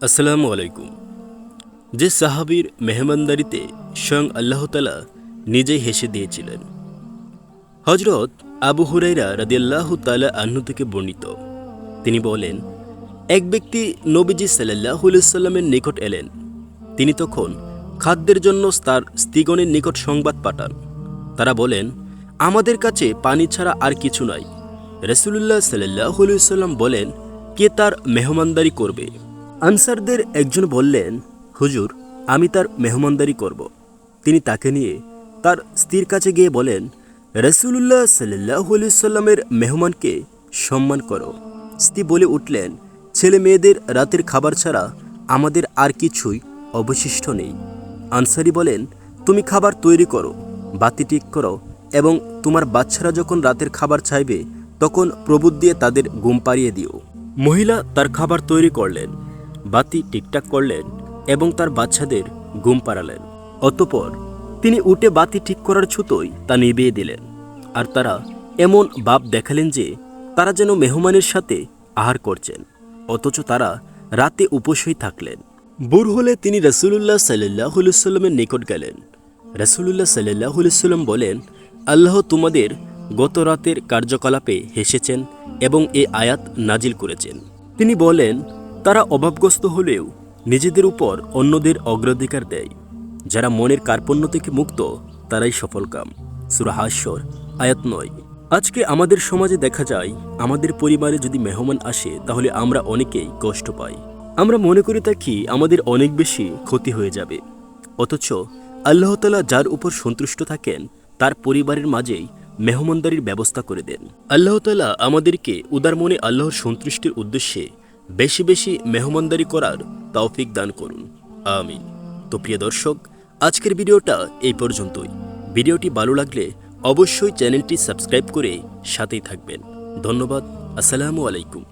আসসালামু আলাইকুম। যে সাহাবীর মেহমানদারিতে স্বয়ং আল্লাহ তাআলা নিজেই হেসে দিয়েছিলেন। হযরত আবু হুরায়রা রাদিয়াল্লাহু তাআলা আনহু থেকে বর্ণিত, তিনি বলেন, এক ব্যক্তি নবীজি সাল্লাল্লাহু আলাইহি সাল্লামের নিকট এলেন। তিনি তখন খাদ্যের জন্য তার স্ত্রীগণের নিকট সংবাদ পাঠান। তারা বলেন, আমাদের কাছে পানি ছাড়া আর কিছু নাই। রাসূলুল্লাহ সাল্লাল্লাহু আলাইহি সাল্লাম বলেন, কে তার মেহমানদারি করবে? আনসারদের একজন বললেন, হুজুর, আমি তার মেহমানদারি করব। তিনি তাকে নিয়ে তার স্ত্রীর কাছে গিয়ে বলেন, রাসূলুল্লাহ সাল্লাল্লাহু আলাইহি সাল্লামের মেহমানকে সম্মান করো। স্ত্রী বলে উঠলেন, ছেলে মেয়েদের রাতের খাবার ছাড়া আমাদের আর কিছুই অবশিষ্ট নেই। আনসারী বলেন, তুমি খাবার তৈরি করো, বাতি ঠিক করো, এবং তোমার বাচ্চারা যখন রাতের খাবার চাইবে তখন প্রবুদ দিয়ে তাদের ঘুম পাড়িয়ে দিও। মহিলা তার খাবার তৈরি করলেন, বাতি ঠিকঠাক করলেন এবং তার বাচ্চাদের ঘুম পাড়ালেন। অতঃপর তিনি উঠে বাতি ঠিক করার ছুতোয় তা নিভিয়ে দিলেন। আর তারা এমন ভাব দেখালেন যে তারা যেন মেহমানের সাথে আহার করছেন, অথচ তারা রাতে উপোসই থাকলেন। ভোর হলে তিনি রাসূলুল্লাহ সাল্লাল্লাহু আলাইহি সাল্লামের নিকট গেলেন। রাসূলুল্লাহ সাল্লাল্লাহু আলাইহি সাল্লাম বলেন, আল্লাহ তোমাদের গত রাতের কার্যকলাপে হেসেছেন এবং এ আয়াত নাজিল করেছেন। তিনি বলেন, তারা অভাবগ্রস্ত হলেও নিজেদের উপর অন্যদের অগ্রাধিকার দেয়। যারা মনের কার্পণ্য থেকে মুক্ত তারাই সফলকাম। সূরা হাশর আয়াত ৯। আজকে আমাদের সমাজে দেখা যায়, আমাদের পরিবারে যদি মেহমান আসে তাহলে আমরা অনেকেই কষ্ট পাই। আমরা মনে করে থাকি আমাদের অনেক বেশি ক্ষতি হয়ে যাবে, অথচ আল্লাহ তাআলা যার উপর সন্তুষ্ট থাকেন তার পরিবারের মাঝেই মেহমানদারির ব্যবস্থা করে দেন। আল্লাহ তাআলা আমাদেরকে উদার মনে আল্লাহর সন্তুষ্টির উদ্দেশ্যে বেশি বেশি মেহমানদারি করার তৌফিক দান করুন, আমিন। তো প্রিয় দর্শক, আজকের ভিডিওটা এই পর্যন্তই। ভিডিওটি ভালো লাগলে অবশ্যই চ্যানেলটি সাবস্ক্রাইব করে সাথেই থাকবেন। ধন্যবাদ। আসসালামু আলাইকুম।